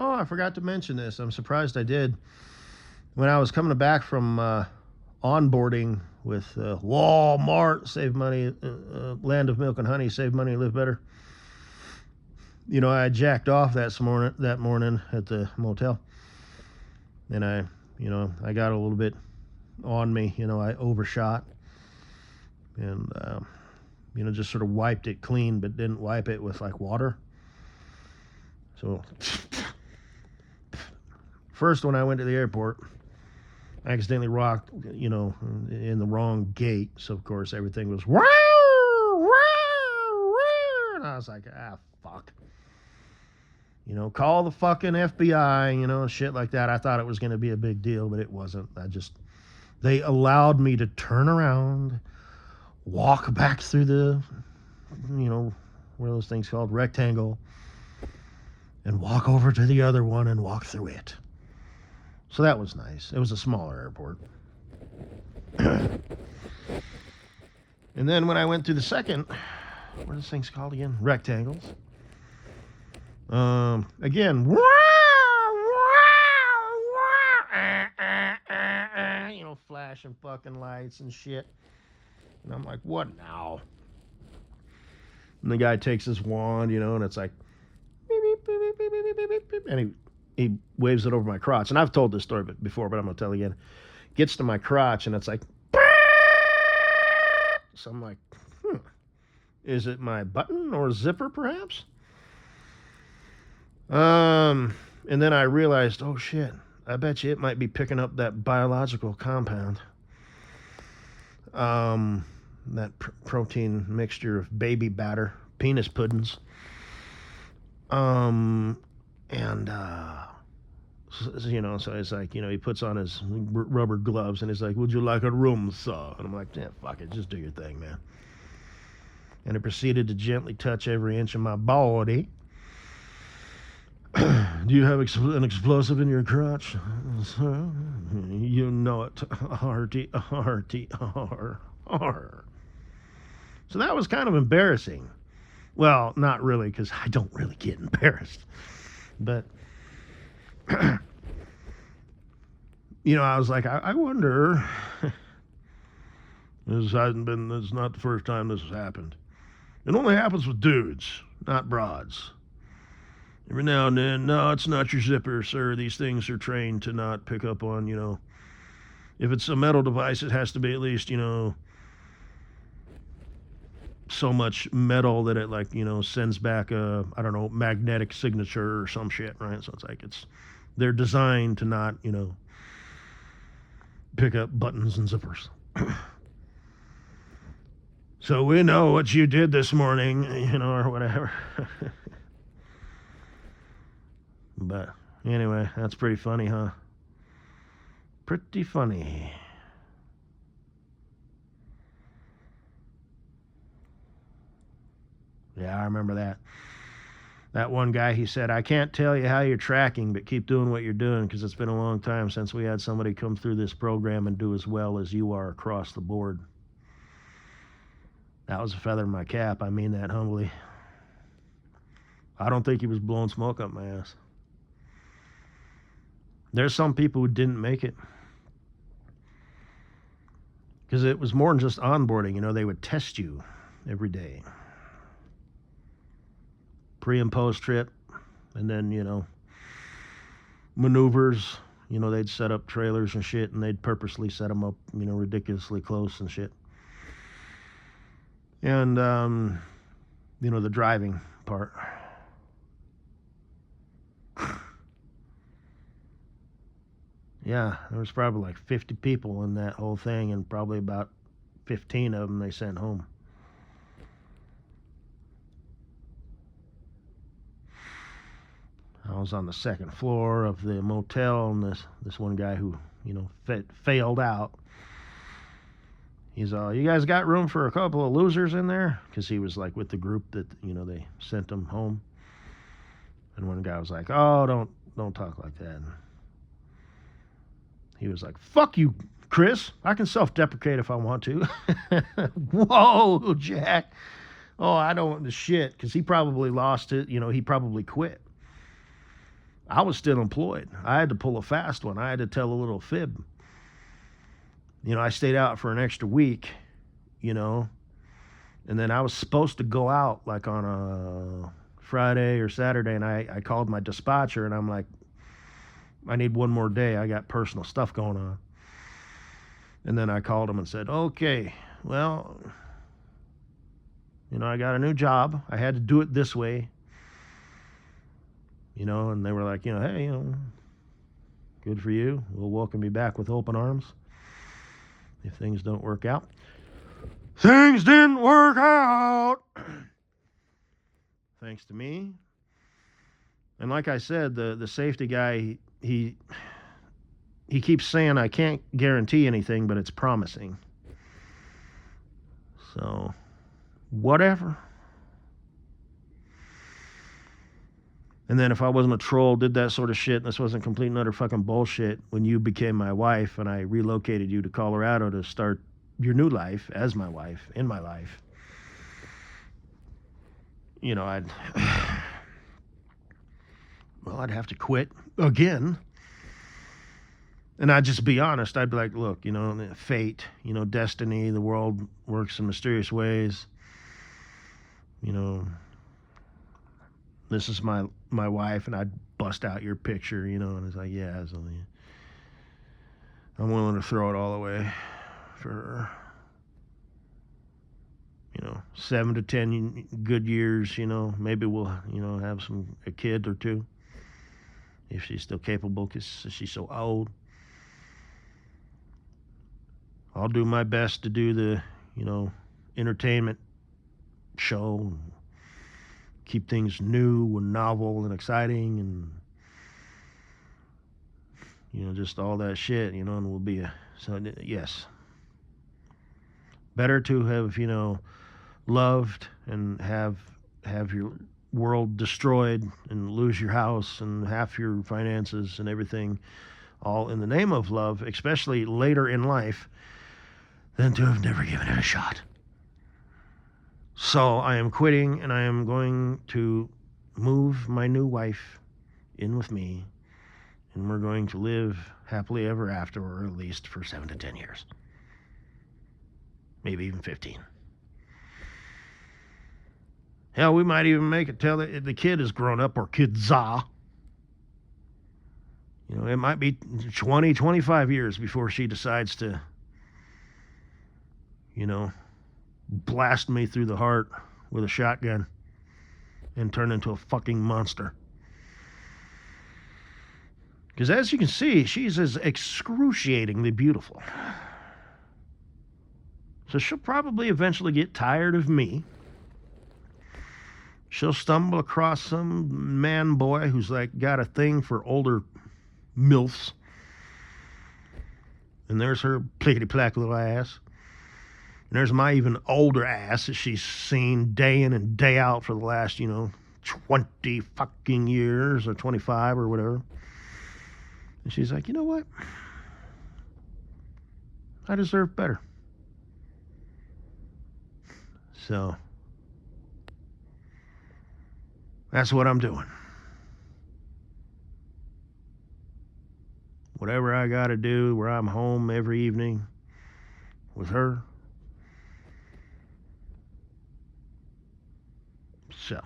Oh, I forgot to mention this. I'm surprised I did. When I was coming back from onboarding with Walmart, save money, land of milk and honey, save money, live better. You know, I jacked off that morning at the motel, and I got a little bit on me. You know, I overshot, and just sort of wiped it clean, but didn't wipe it with like water. So first, when I went to the airport, I accidentally rocked, in the wrong gate. So of course everything was wow, wow, wow, and I was like, fuck. Call the fucking FBI, shit like that. I thought it was going to be a big deal, but it wasn't. They allowed me to turn around, walk back through the, what are those things called? Rectangle, and walk over to the other one and walk through it. So that was nice. It was a smaller airport. And then when I went through the second, what are those things called again? Rectangles. Again, flashing fucking lights and shit. And I'm like, what now? And the guy takes his wand, and it's like, beep, beep, beep, beep, beep, beep, beep, beep, and he waves it over my crotch. And I've told this story before, but I'm going to tell it again. Gets to my crotch, and it's like, so I'm like, is it my button or zipper, perhaps? And then I realized, oh shit, I bet you it might be picking up that biological compound. That protein mixture of baby batter, penis puddings. So it's like, he puts on his rubber gloves and he's like, would you like a room saw? And I'm like, yeah, fuck it, just do your thing, man. And it proceeded to gently touch every inch of my body. Do you have an explosive in your crotch? You know it. Hearty, hearty, har. So that was kind of embarrassing. Well, not really, because I don't really get embarrassed. But, I was like, I wonder. This is not the first time this has happened. It only happens with dudes, not broads. Every now and then, no, it's not your zipper, sir. These things are trained to not pick up on, if it's a metal device, it has to be at least, so much metal that it, like, sends back a, I don't know, magnetic signature or some shit, right? So it's like, they're designed to not, pick up buttons and zippers. So we know what you did this morning, or whatever. But anyway, that's pretty funny, huh? Pretty funny. Yeah, I remember that. That one guy, he said, I can't tell you how you're tracking, but keep doing what you're doing because it's been a long time since we had somebody come through this program and do as well as you are across the board. That was a feather in my cap. I mean that humbly. I don't think he was blowing smoke up my ass. There's some people who didn't make it. Because it was more than just onboarding. They would test you every day. Pre and post trip. And then, maneuvers. They'd set up trailers and shit, and they'd purposely set them up, ridiculously close and shit. And, the driving part. Yeah, there was probably like 50 people in that whole thing, and probably about 15 of them they sent home. I was on the second floor of the motel, and this one guy who, failed out. He's all, you guys got room for a couple of losers in there? Because he was like with the group that, they sent him home. And one guy was like, oh, don't talk like that. He was like, fuck you, Chris. I can self-deprecate if I want to. Whoa, Jack. Oh, I don't want the shit. Because he probably lost it. He probably quit. I was still employed. I had to pull a fast one. I had to tell a little fib. I stayed out for an extra week, and then I was supposed to go out like on a Friday or Saturday, and I called my dispatcher, and I'm like, I need one more day. I got personal stuff going on. And then I called him and said, okay, well, I got a new job. I had to do it this way. And they were like, hey, good for you. We'll welcome you back with open arms if things don't work out. Things didn't work out. Thanks to me. And like I said, the safety guy, he keeps saying I can't guarantee anything, but it's promising. So, whatever. And then if I wasn't a troll, did that sort of shit, and this wasn't complete and utter fucking bullshit, when you became my wife and I relocated you to Colorado to start your new life as my wife, in my life, I'd have to quit again. And I'd just be honest. I'd be like, look, fate, destiny, the world works in mysterious ways. This is my wife, and I'd bust out your picture, and it's like, yeah, I'm willing to throw it all away for her. 7 to 10 good years, maybe we'll, have a kid or two if she's still capable, because she's so old. I'll do my best to do the, entertainment show, keep things new and novel and exciting, and just all that shit, and we'll be yes. Better to have, loved and have your world destroyed and lose your house and half your finances and everything, all in the name of love, especially later in life, than to have never given it a shot. So I am quitting, and I am going to move my new wife in with me, and we're going to live happily ever after, or at least for 7 to 10 years. Maybe even 15. Hell, we might even make it till the kid is grown up, or kidza. It might be 20, 25 years before she decides to, blast me through the heart with a shotgun and turn into a fucking monster. Because as you can see, she's as excruciatingly beautiful. So she'll probably eventually get tired of me. She'll stumble across some man boy who's got a thing for older MILFs. And there's her plickety-plack little ass. And there's my even older ass that she's seen day in and day out for the last, 20 fucking years, or 25 or whatever. And she's like, you know what? I deserve better. So that's what I'm doing. Whatever I got to do, where I'm home every evening with her. So.